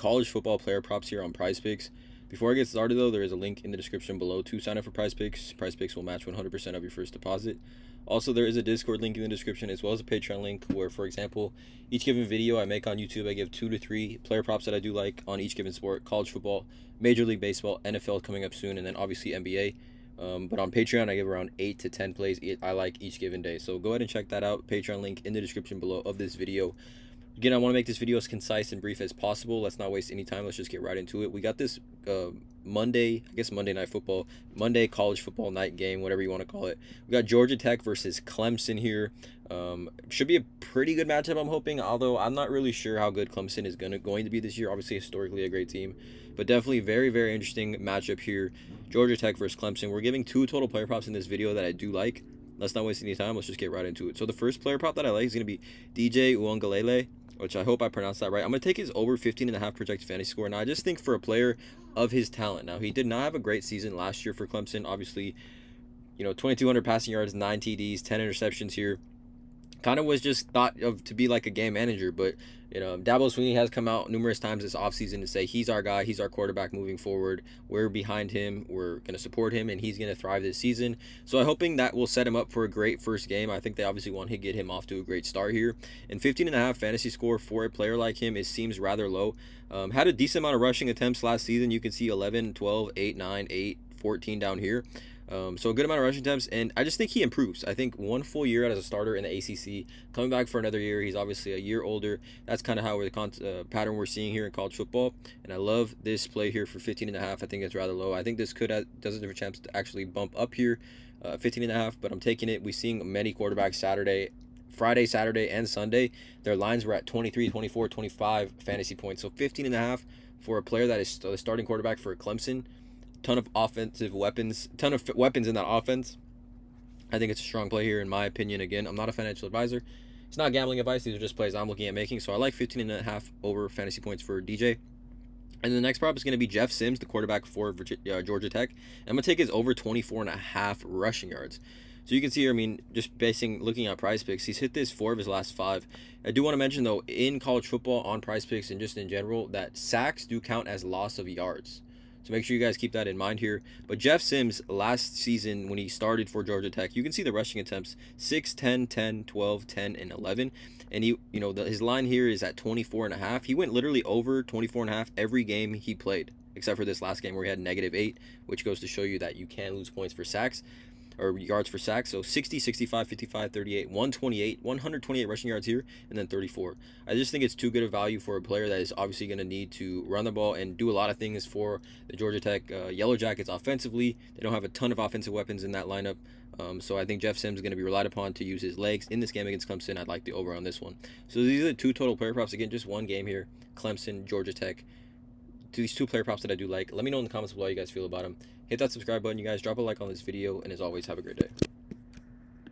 college football player props here on PrizePicks. Before I get started, though, there is a link in the description below to sign up for PrizePicks. PrizePicks will match 100% of your first deposit. Also, there is a Discord link in the description as well as a Patreon link where, for example, each given video I make on YouTube, I give 2 to 3 player props that I do like on each given sport: college football, Major League Baseball, NFL coming up soon, and then obviously NBA. But on Patreon, I give around 8 to 10 plays I like each given day. So go ahead and check that out. Patreon link in the description below of this video. Again, I want to make this video as concise and brief as possible. Let's not waste any time. Let's just get right into it. We got this Monday Night Football, Monday college football night game, whatever you want to call it. We got Georgia Tech versus Clemson here. Should be a pretty good matchup, I'm hoping, although I'm not really sure how good Clemson is going to be this year. Obviously, historically a great team, but definitely very, very interesting matchup here. Georgia Tech versus Clemson. We're giving 2 total player props in this video that I do like. Let's not waste any time. Let's just get right into it. So the first player prop that I like is going to be DJ Uwangalele, which I hope I pronounced that right. I'm going to take his over 15.5 projected fantasy score. Now, I just think for a player of his talent, now, he did not have a great season last year for Clemson. Obviously, 2,200 passing yards, 9 TDs, 10 interceptions here. Kind of was just thought of to be like a game manager, but Dabo Swinney has come out numerous times this offseason to say he's our guy, he's our quarterback moving forward. We're behind him, we're going to support him, and he's going to thrive this season. So I'm hoping that will set him up for a great first game. I think they obviously want to get him off to a great start here. And 15.5 fantasy score for a player like him, it seems rather low. Had a decent amount of rushing attempts last season. You can see 11, 12, 8, 9, 8, 14 down here. So a good amount of rushing attempts, and I just think he improves. I think 1 full year as a starter in the ACC, coming back for another year. He's obviously a year older. That's kind of how the pattern we're seeing here in college football, and I love this play here for 15.5. I think it's rather low. I think this does a different chance to actually bump up here, 15.5, but I'm taking it. We're seeing many quarterbacks Friday, Saturday, and Sunday. Their lines were at 23, 24, 25 fantasy points. So 15.5 for a player that is the starting quarterback for Clemson. Ton of offensive weapons, ton of weapons in that offense. I think it's a strong play here, in my opinion. Again, I'm not a financial advisor. It's not gambling advice. These are just plays I'm looking at making. So I like 15.5 over fantasy points for DJ. And the next prop is going to be Jeff Sims, the quarterback for Georgia Tech. I'm going to take his over 24.5 rushing yards. So you can see here, just looking at PrizePicks, he's hit this 4 of his last 5. I do want to mention, though, in college football on PrizePicks and just in general, that sacks do count as loss of yards. So make sure you guys keep that in mind here. But Jeff Sims, last season when he started for Georgia Tech, you can see the rushing attempts: 6, 10, 10, 12, 10, and 11. And his line here is at 24.5. He went literally over 24.5 every game he played, except for this last game where he had -8, which goes to show you that you can lose points for sacks, or yards for sacks. So 60, 65, 55, 38, 128, 128 rushing yards here, and then 34. I just think it's too good a value for a player that is obviously going to need to run the ball and do a lot of things for the Georgia Tech Yellow Jackets offensively. They don't have a ton of offensive weapons in that lineup. So I think Jeff Sims is going to be relied upon to use his legs in this game against Clemson. I'd like the over on this one. So these are the 2 total player props. Again, just one game here: Clemson, Georgia Tech. These 2 player props that I do like. Let me know in the comments below how you guys feel about them. Hit that subscribe button, you guys. Drop a like on this video, and as always, have a great day.